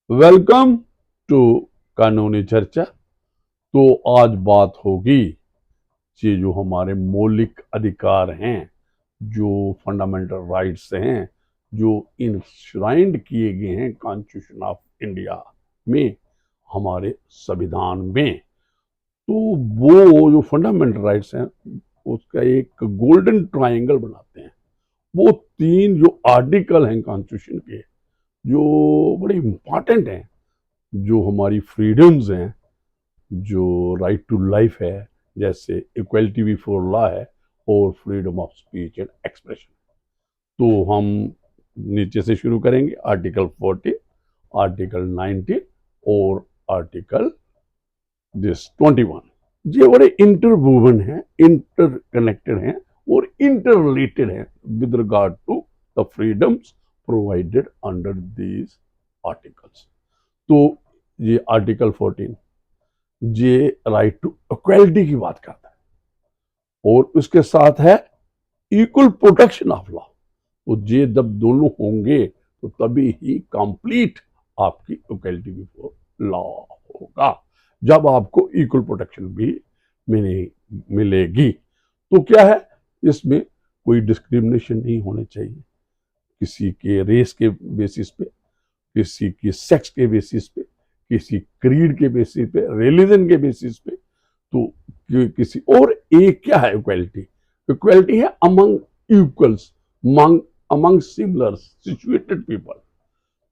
Welcome to कानूनी चर्चा। तो आज बात होगी ये जो हमारे मौलिक अधिकार हैं, जो फंडामेंटल राइट्स हैं, जो इंश्राइंड किए गए हैं कॉन्स्टिट्यूशन ऑफ इंडिया में, हमारे संविधान में। तो वो जो फंडामेंटल राइट्स हैं उसका एक गोल्डन ट्रायंगल बनाते हैं। वो तीन जो आर्टिकल हैं कॉन्स्टिट्यूशन के, जो बड़े इंपॉर्टेंट हैं, जो हमारी फ्रीडम्स हैं, जो राइट टू लाइफ है, जैसे इक्वलिटी बिफोर लॉ है, और freedom of speech and expression. तो हम नीचे से शुरू करेंगे। आर्टिकल 14, आर्टिकल 19 और आर्टिकल 21। ये बड़े इंटरवोवन हैं, इंटरकनेक्टेड हैं और इंटर रिलेटेड हैं with regard to the freedoms provided under these articles. तो ये आर्टिकल 14 ये राइट टू इक्वालिटी की बात करता है और उसके साथ है इक्वल प्रोटेक्शन ऑफ लॉ। तो ये जब दोनों होंगे तो तभी ही कंप्लीट आपकी इक्वालिटी बिफोर लॉ होगा, जब आपको इक्वल प्रोटेक्शन भी मिलेगी। तो क्या है, इसमें कोई डिस्क्रिमिनेशन नहीं होने चाहिए किसी के रेस के बेसिस पे, किसी की सेक्स के बेसिस पे, किसी क्रीड के बेसिस पे, रिलीजन के बेसिस पे। तो किसी और एक क्या है इक्वालिटी? इक्वालिटी है among equals, among similar situated people.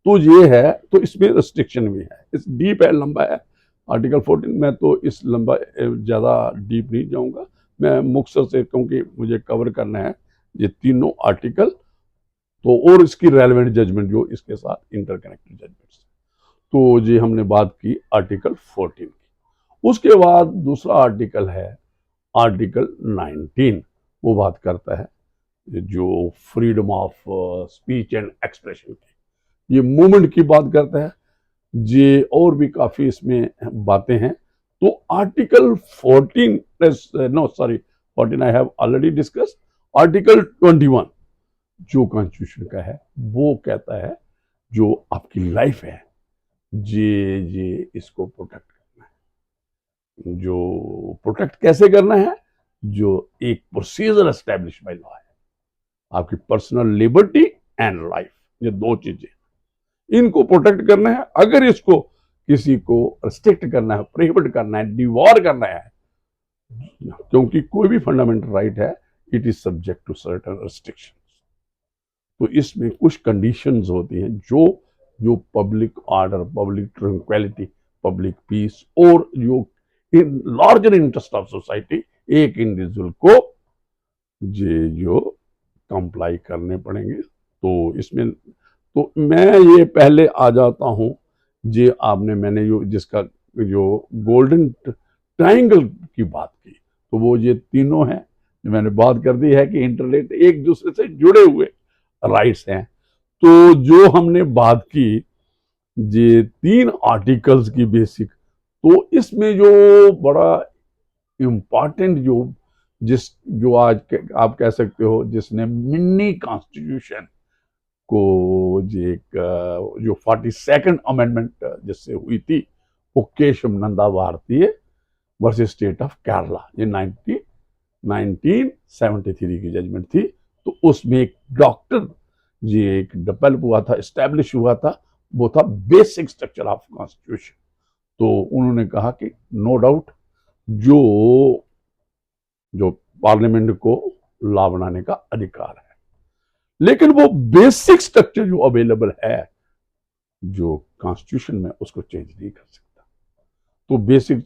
तो ये है, तो इसमें रिस्ट्रिक्शन भी है, इस डीप है, लंबा है आर्टिकल 14 में। तो इस लंबा ज्यादा डीप नहीं जाऊंगा मैं, मुख्तसर से, क्योंकि मुझे कवर करना है ये तीनों आर्टिकल, तो और इसकी रेलेवेंट जजमेंट जो इसके साथ इंटरकनेक्टेड जजमेंट्स। तो ये हमने बात की आर्टिकल 14 की। उसके बाद दूसरा आर्टिकल है आर्टिकल 19। वो बात करता है जो freedom of speech and expression की, ये मूवमेंट की बात करता है। ये और भी काफी इसमें बातें हैं। तो article 14, no sorry, 14 I have already discuss. Article 21 जो कॉन्स्टिट्यूशन का है वो कहता है जो आपकी लाइफ है ये इसको प्रोटेक्ट करना है। जो प्रोटेक्ट कैसे करना है? जो एक प्रोसीजर एस्टेब्लिश बाय लॉ है, आपकी पर्सनल लिबर्टी एंड लाइफ, ये दो चीजें, इनको प्रोटेक्ट करना है। अगर इसको किसी को रिस्ट्रिक्ट करना है, प्रोहिबिट करना है, डिवॉर करना है, क्योंकि कोई भी फंडामेंटल राइट है, it is subject to certain restriction. तो इसमें कुछ कंडीशंस होती हैं जो जो public order, public tranquillity, public peace और जो in larger interest of society, एक इंडिविजुअल को जो कंप्लाई करने पड़ेंगे। तो इसमें तो मैं ये पहले आ जाता हूं, जे आपने मैंने जो जिसका जो गोल्डन ट्रायंगल की बात की, तो वो ये तीनों हैं, मैंने बात कर दी है कि इंटरलेट, एक दूसरे से जुड़े हुए राइट्स हैं। तो जो हमने बात की ये तीन आर्टिकल्स की बेसिक, तो इसमें जो बड़ा इम्पॉर्टेंट जो आज आप कह सकते हो जिसने मिनी कॉन्स्टिट्यूशन को, जो 42nd अमेंडमेंट जिससे हुई थी, वो केशव नंदा भारतीय वर्सेस स्टेट ऑफ केरला, ये 1973 की जजमेंट थी। तो उसमें एक डॉक्टर ये एक डेवलप हुआ था, एस्टेब्लिश हुआ था, वो था बेसिक स्ट्रक्चर ऑफ कॉन्स्टिट्यूशन। तो उन्होंने कहा कि नो डाउट जो जो पार्लियामेंट को लॉ बनाने का अधिकार है, लेकिन वो बेसिक स्ट्रक्चर जो अवेलेबल है जो कॉन्स्टिट्यूशन में, उसको चेंज नहीं कर सकता। तो बेसिक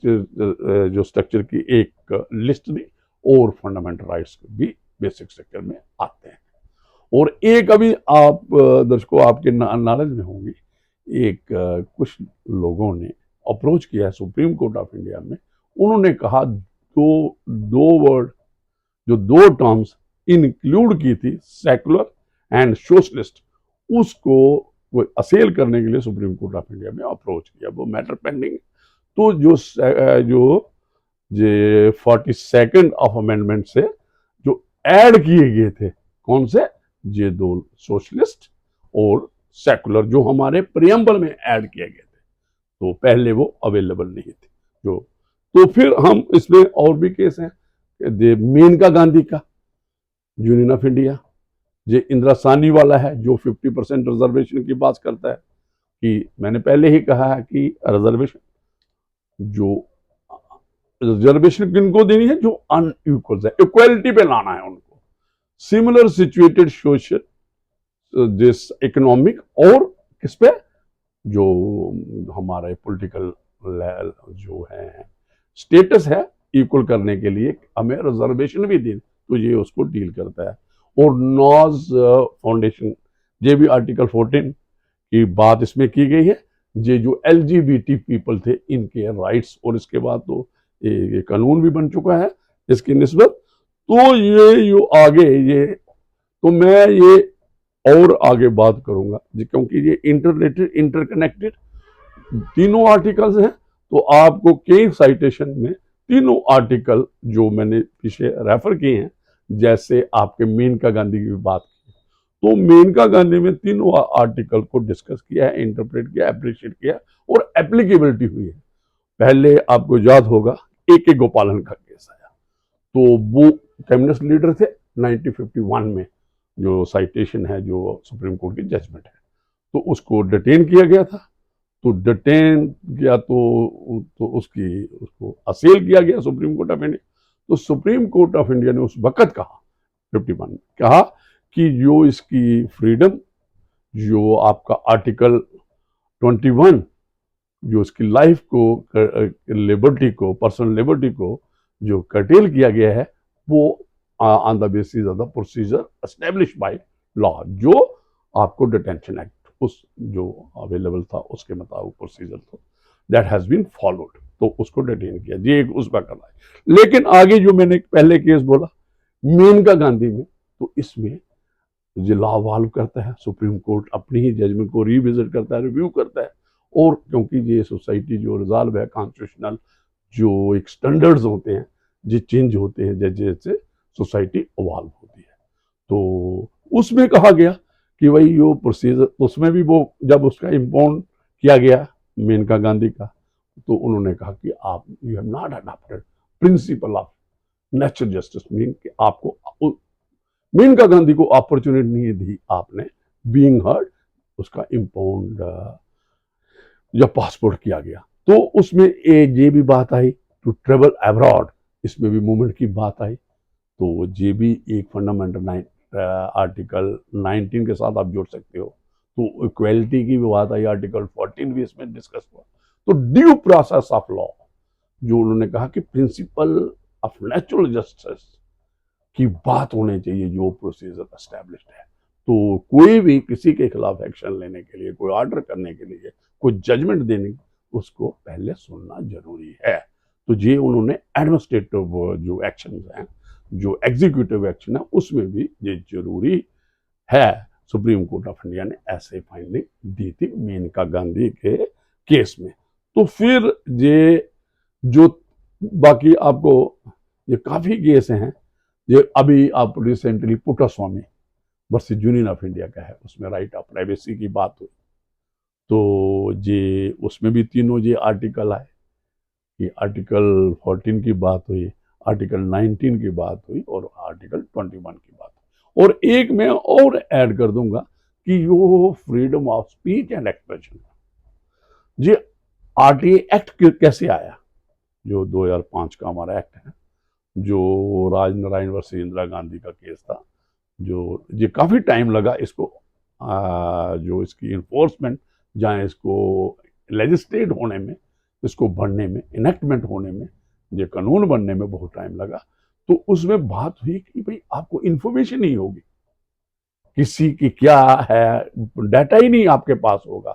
जो स्ट्रक्चर की एक लिस्ट दी, और फंडामेंटल राइट्स भी बेसिक स्ट्रक्चर में आते हैं। और एक अभी आप दर्शकों आपके नॉलेज में होंगी, एक कुछ लोगों ने अप्रोच किया है सुप्रीम कोर्ट ऑफ इंडिया में। उन्होंने कहा दो वर्ड, जो दो टर्म्स इंक्लूड की थी, सेकुलर एंड सोशलिस्ट, उसको वो असेल करने के लिए सुप्रीम कोर्ट ऑफ इंडिया में अप्रोच किया, वो मैटर पेंडिंग। तो जो 42nd ऑफ अमेंडमेंट से जो ऐड किए गए थे, कौन से? ये दो, सोशलिस्ट और सेकुलर जो हमारे प्रियम्बल में ऐड किए गए थे, तो पहले वो अवेलेबल नहीं थे। जो तो फिर हम इसमें और भी केस हैं, मेनका गांधी का, यूनियन ऑफ इंडिया, ये इंदिरा साहनी वाला है जो 50% रिजर्वेशन की बात करता है, कि मैंने पहले ही कहा है कि रिजर्वेशन किनको देनी है, जो अनइक्वल है, इक्वलिटी पे लाना है उनको, similar situated social this economic, और किस पे, जो हमारे पॉलिटिकल जो है स्टेटस है, इक्वल करने के लिए हमें रिजर्वेशन भी दी, तो ये उसको डील करता है। और नॉज फाउंडेशन, ये भी आर्टिकल 14 की बात इसमें की गई है, ये जो LGBT पीपल थे इनके राइट्स, और इसके बाद तो ये कानून भी बन चुका है इसकी निस्बत। तो ये जो आगे ये, तो मैं ये और आगे बात करूंगा क्योंकि ये इंटरलेटेड इंटरकनेक्टेड तीनों आर्टिकल्स हैं, तो आपको कई साइटेशन में तीनों आर्टिकल जो मैंने पीछे रेफर किए हैं, जैसे आपके मेनका गांधी की बात की, तो मेनका गांधी में तीनों आर्टिकल को डिस्कस किया है, इंटरप्रेट किया, अप्रिशिएट किया, और एप्लीकेबिलिटी हुई है। पहले आपको याद होगा AK गोपालन का केस आया, तो वो कम्युनिस्ट लीडर थे 1951 में, जो साइटेशन है जो सुप्रीम कोर्ट की जजमेंट है, तो उसको डिटेन किया गया था। तो डिटेन किया तो उसको असेल किया गया सुप्रीम कोर्ट ऑफ इंडिया। तो सुप्रीम कोर्ट ऑफ इंडिया ने उस वक्त कहा 51 में कहा कि जो इसकी फ्रीडम, जो आपका आर्टिकल 21, जो इसकी लाइफ को, लिबर्टी को, पर्सनल लिबर्टी को जो कर्टेल किया गया है, वो on the basis of the procedure establish by law, जो आपको डिटेंशन एक्ट उस जो अवेलेबल था उसके मुताबिक प्रोसीजर था, दैट हैज बीन फॉलोड, तो उसको डिटेन किया, ये एक उस पर करना है। लेकिन आगे जो मैंने पहले केस बोला मेनका गांधी में, तो इसमें जो लॉ वाल्व करता है, सुप्रीम कोर्ट अपनी ही जजमेंट को रिविजिट करता है, रिव्यू करता है, और क्योंकि ये सोसाइटी जो रिजॉल्व है कॉन्स्टिट्यूशनल जो एक स्टैंडर्ड्स होते हैं, जो चेंज होते हैं जैसे जैसे सोसाइटी इवॉल्व होती है, तो उसमें कहा गया कि भाई यो प्रोसीजर, उसमें भी वो जब उसका इम्पाउंड किया गया मेनका गांधी का, तो उन्होंने कहा कि आप you have not adopted principle of natural justice, mean कि आपको मेनका गांधी को अपॉर्चुनिटी नहीं दी आपने बीइंग हर्ड, उसका इम्पाउंड जब पासपोर्ट किया गया, तो उसमें ये भी बात आई टू ट्रेवल अब्रॉड, इसमें भी मूवमेंट की बात आई, तो ये भी एक फंडामेंटल आर्टिकल 19 के साथ आप जोड़ सकते हो। तो इक्वलिटी की भी बात आई, आर्टिकल 14 भी इसमें डिस्कस हुआ। तो ड्यू प्रोसेस ऑफ लॉ, जो उन्होंने कहा कि प्रिंसिपल ऑफ नेचुरल जस्टिस की बात होनी चाहिए, जो प्रोसीजर एस्टैब्लिश्ड है, तो कोई भी किसी के खिलाफ एक्शन लेने के लिए, कोई ऑर्डर करने के लिए, कोई जजमेंट देने, उसको पहले सुनना जरूरी है। तो ये उन्होंने एडमिनिस्ट्रेटिव जो एक्शन हैं, जो एग्जीक्यूटिव एक्शन है, उसमें भी ये जरूरी है। सुप्रीम कोर्ट ऑफ इंडिया ने ऐसे फाइंडिंग दी थी मेनका गांधी के केस में। तो फिर ये जो बाकी आपको ये काफी केस हैं, ये अभी आप recently Puttaswamy versus union of India का है, उसमें राइट ऑफ प्राइवेसी की बात हुई, तो ये उसमें भी तीनों ये आर्टिकल आए, कि आर्टिकल 14 की बात हुई, आर्टिकल 19 की बात हुई, और आर्टिकल 21 की बात हुई। और एक मैं और ऐड कर दूंगा कि यो freedom of speech and expression, ये RTA एक्ट कैसे आया, जो 2005 का हमारा एक्ट है, जो राजनारायण वर्सेस इंदिरा गांधी का केस था, जो ये काफी टाइम लगा इसको जो इसकी इन्फोर्समेंट, जहाँ इसको लेजिस्लेट होने में, इसको बनने में, इनेक्टमेंट होने में, ये कानून बनने में बहुत टाइम लगा। तो उसमें बात हुई कि भाई आपको इंफॉर्मेशन नहीं होगी, किसी की क्या है, डाटा ही नहीं आपके पास होगा,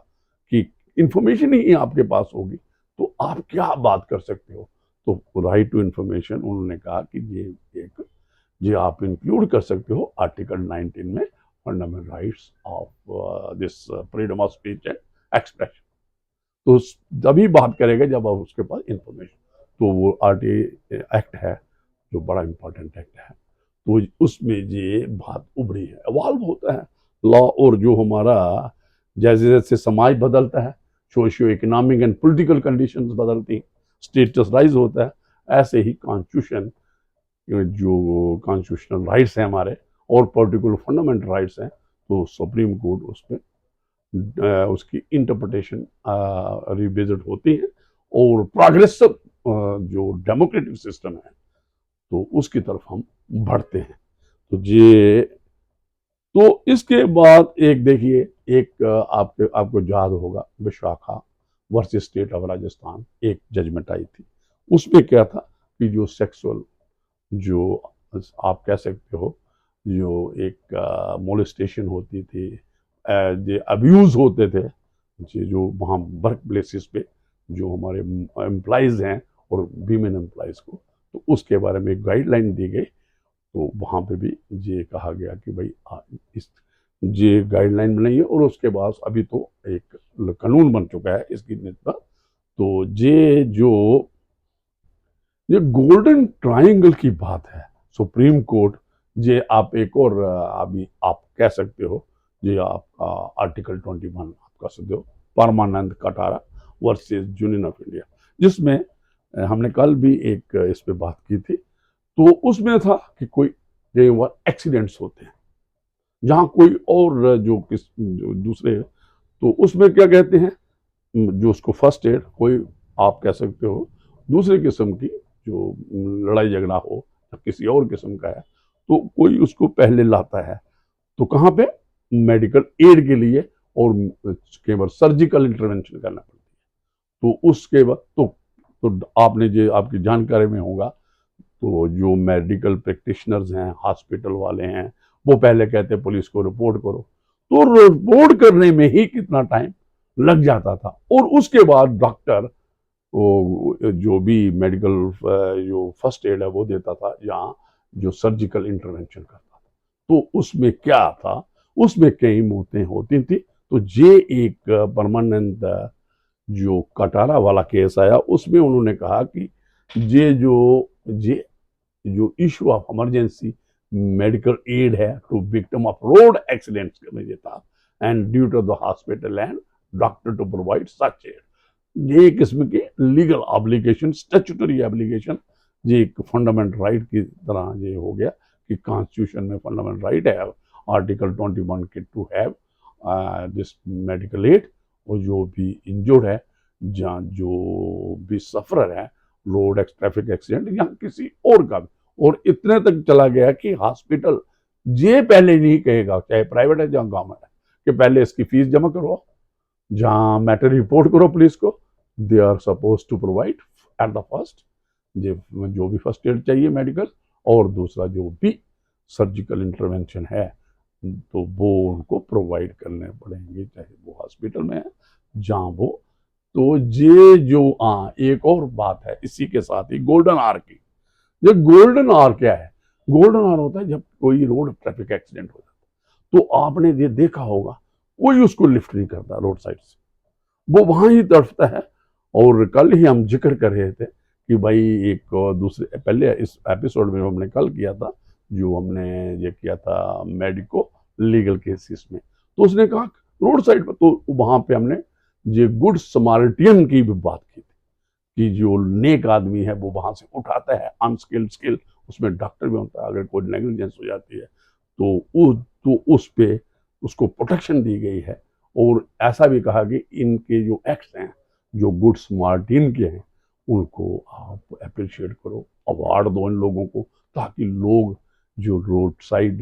कि इंफॉर्मेशन ही आपके पास होगी, तो आप क्या बात कर सकते हो। तो राइट टू इंफॉर्मेशन उन्होंने कहा कि ये आप इंक्लूड कर सकते हो आर्टिकल 19 में, fundamental rights of this freedom of speech and expression. तो तभी बात करेगा जब आप उसके पास इंफॉर्मेशन, तो वो RTA एक्ट है जो बड़ा इंपॉर्टेंट एक्ट है, तो उसमें ये बात उभरी है, इवॉल्व होता है लॉ, और जो हमारा जैसे जैसे समाज बदलता है, socio economic and political conditions बदलती हैं, स्टेटस राइज होता है, ऐसे ही कॉन्स्टिट्यूशन जो कॉन्स्टिट्यूशनल राइट्स हैं हमारे और पर्टिकुलर फंडामेंटल राइट्स हैं, तो सुप्रीम कोर्ट उस पर उसकी इंटरप्रिटेशन रिविजिट होती है और प्रोग्रेसिव जो डेमोक्रेटिक सिस्टम है तो उसकी तरफ हम बढ़ते हैं। तो ये तो इसके बाद एक देखिए, एक आपको याद होगा Vishakha versus state of Rajasthan एक जजमेंट आई थी। उसमें क्या था कि जो सेक्सुअल जो आप कह सकते हो जो एक मोलेस्टेशन होती थी, जो अब्यूज होते थे, जो वहाँ वर्क प्लेसेस पे जो हमारे एम्प्लॉयज़ हैं और वीमेन एम्प्लॉयज़ को, तो उसके बारे में एक गाइडलाइन दी गई। तो वहाँ पे भी ये कहा गया कि भाई इस ये गाइडलाइन बनाइए और उसके बाद अभी तो एक कानून बन चुका है इसकी निस्बत। तो ये गोल्डन ट्रायंगल की बात है सुप्रीम कोर्ट, ये आप एक और अभी आप कह सकते हो, ये आपका आर्टिकल 21 आप कह सकते हो, Parmanand Katara versus union of India, जिसमें हमने कल भी एक इस पे बात की थी। तो उसमें था कि कोई एक्सीडेंट्स होते हैं जहां कोई और जो दूसरे, तो उसमें क्या कहते हैं, जो उसको फर्स्ट एड कोई आप कह सकते हो दूसरे किस्म की जो लड़ाई झगड़ा हो या किसी और किस्म का है, तो कोई उसको पहले लाता है तो कहाँ पे मेडिकल एड के लिए और केवल सर्जिकल इंटरवेंशन करना पड़ता है। तो उसके बाद तो आपने जो आपकी जानकारी में होगा, तो जो मेडिकल प्रैक्टिशनर्स हैं, हॉस्पिटल वाले हैं, वो पहले कहते पुलिस को रिपोर्ट करो, तो रिपोर्ट करने में ही कितना टाइम लग जाता था और उसके बाद डॉक्टर जो भी मेडिकल जो फर्स्ट एड है वो देता था या जो सर्जिकल इंटरवेंशन करता था। तो उसमें क्या था, उसमें कई मौतें होती थी। तो ये एक परमानेंट जो कटारा वाला केस आया, उसमें उन्होंने कहा कि ये जो issue of emergency medical aid है to victim of road accidents करने देता and due to the hospital and doctor to provide such aid, ये एक किस्म की लीगल ऑब्लिगेशन, स्टैट्यूटरी ऑब्लिगेशन, ये एक फंडामेंटल राइट की तरह ये हो गया कि कॉन्स्टिट्यूशन में फंडामेंटल राइट है आर्टिकल 21 के to have this medical aid, और जो भी इंजर्ड है जहाँ जो भी सफरर है रोड ट्रैफिक एक्सीडेंट या किसी और का भी, और इतने तक चला गया कि हॉस्पिटल ये पहले नहीं कहेगा, चाहे प्राइवेट है जहाँ गवर्नमेंट है, कि पहले इसकी फीस जमा करो, जहाँ मैटर रिपोर्ट करो पुलिस को, they are suppose to provide at the first जो भी फर्स्ट एड चाहिए मेडिकल, और दूसरा जो भी सर्जिकल इंटरवेंशन है तो वो उनको प्रोवाइड करने पड़ेंगे, चाहे वो हॉस्पिटल में है जहाँ वो। तो ये जो एक और बात है इसी के साथ ही गोल्डन आवर की। ये गोल्डन आवर क्या है? गोल्डन आवर होता है जब कोई रोड ट्रैफिक एक्सीडेंट हो जाता है, तो आपने ये देखा होगा कोई उसको लिफ्ट नहीं करता रोड साइड से, वो वहां ही तड़फता है। और कल ही हम जिक्र कर रहे थे कि भाई एक दूसरे पहले इस एपिसोड में हमने कल किया था, जो हमने ये किया था मेडिको लीगल केसेस में, तो उसने कहा रोड साइड पर, तो वहां पे हमने ये गुड समारिटियन की भी बात की थी कि जो नेक आदमी है वो वहां से उठाता है अनस्किल्ड स्किल, उसमें डॉक्टर भी होता है, अगर कोई नेग्लिजेंस हो जाती है तो उस पे उसको प्रोटेक्शन दी गई है। और ऐसा भी कहा कि इनके जो एक्ट्स हैं जो गुड स्मार्टिन के हैं उनको आप अप्रिशिएट करो, अवार्ड दो इन लोगों को, ताकि लोग जो रोड साइड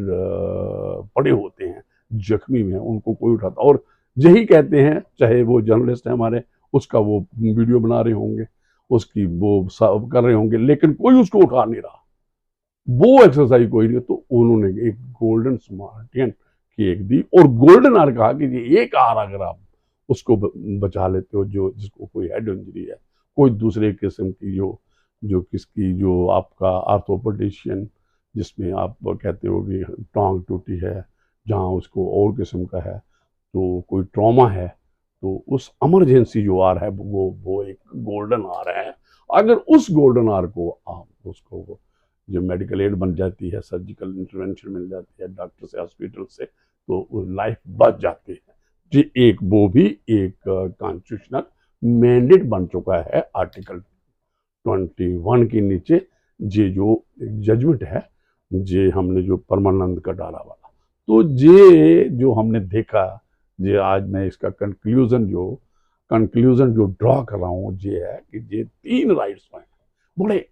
पड़े होते हैं जख्मी में उनको कोई उठाता, और यही कहते हैं, चाहे वो जर्नलिस्ट है हमारे, उसका वो वीडियो बना रहे होंगे, उसकी वो कर रहे होंगे, लेकिन कोई उसको उठा नहीं रहा, वो एक्सरसाइज कोई नहीं। तो उन्होंने एक गोल्डन स्मार्टियन की एक दी, और गोल्डन आर कहा कि ये एक आर अगर आप उसको बचा लेते हो, जो जिसको कोई हेड इंजरी है, कोई दूसरे किस्म की जो किसकी जो आपका आर्थोपेडिशियन, जिसमें आप कहते हो कि टांग टूटी है, जहाँ उसको और किस्म का है, तो कोई ट्रॉमा है, तो उस इमरजेंसी जो आर है वो एक गोल्डन आर है। अगर उस गोल्डन आर को आप उसको जो मेडिकल एड बन जाती है, सर्जिकल इंटरवेंशन मिल जाती है डॉक्टर से, हॉस्पिटल से, तो लाइफ बच जाती है। जी एक वो भी एक कॉन्स्टिट्यूशनल मैंडेट बन चुका है आर्टिकल 21 के नीचे। ये जो जजमेंट है, ये हमने जो परमानंद का डाला वाला, तो ये जो हमने देखा, ये आज मैं इसका कंक्लूजन जो ड्रॉ कर रहा हूँ ये है कि ये 3 राइट्स हैं बड़े,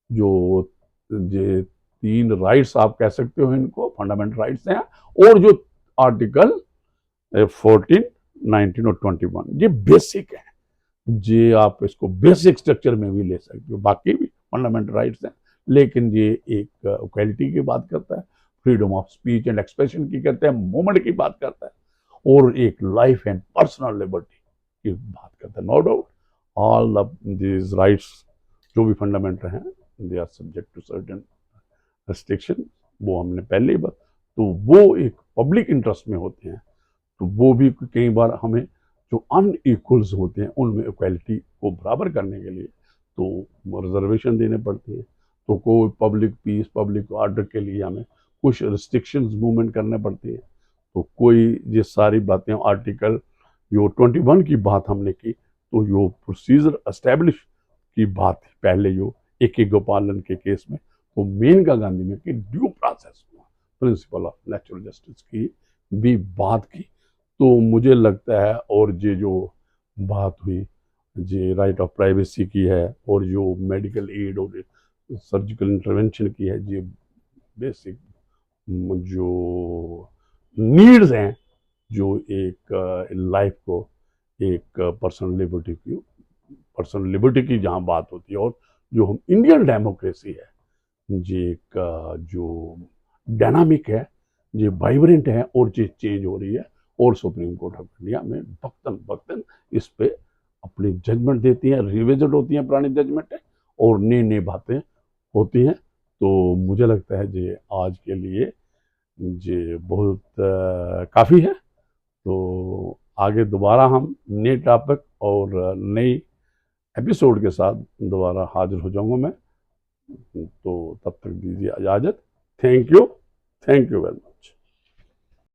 जो ये 3 राइट्स आप कह सकते हो, इनको फंडामेंटल राइट्स हैं। और जो आर्टिकल 14, 19 और 21 ये बेसिक है, ये आप इसको बेसिक स्ट्रक्चर में भी ले सकते हो, बाकी भी फंडामेंटल राइट्स हैं, लेकिन ये एक इक्वालिटी की बात करता है, freedom of speech and expression की करता है, मूवमेंट की बात करता है, और एक लाइफ एंड पर्सनल लिबर्टी की बात करता है। No doubt all of these rights जो भी फंडामेंटल हैं, they are subject to certain restriction, वो हमने पहले ही बात, तो वो एक पब्लिक इंटरेस्ट में होते हैं, तो वो भी कई बार हमें जो अनइक्वल्स होते हैं उनमें इक्वालिटी को बराबर करने के लिए तो रिजर्वेशन देने पड़ती है, तो कोई पब्लिक पीस पब्लिक ऑर्डर के लिए हमें कुछ रिस्ट्रिक्शंस मूवमेंट करने पड़ती है। तो कोई ये सारी बातें आर्टिकल जो 21 की बात हमने की, तो जो प्रोसीजर एस्टेब्लिश की बात पहले जो A.K. गोपालन के केस में, तो मेनका गांधी में कि due process principle of natural justice की भी बात की। तो मुझे लगता है, और ये जो बात हुई ये राइट ऑफ प्राइवेसी की है, और जो मेडिकल एड और सर्जिकल इंटरवेंशन की है, ये बेसिक जो नीड्स हैं, जो एक लाइफ को एक पर्सनल लिबर्टी की जहाँ बात होती है, और जो हम इंडियन डेमोक्रेसी है, ये एक जो डायनामिक है, ये वाइब्रेंट है, और ये चेंज हो रही है, और सुप्रीम कोर्ट ऑफ इंडिया में वक्तन वक्तन इस पे अपनी जजमेंट देती है, रिविजिट होती हैं पुरानी जजमेंट है, और नई नई बातें होती हैं। तो मुझे लगता है ये आज के लिए ये बहुत काफ़ी है। तो आगे दोबारा हम नए टॉपिक और नई एपिसोड के साथ दोबारा हाजिर हो जाऊंगा मैं। तो तब तक दीजिए इजाज़त। Thank you very much.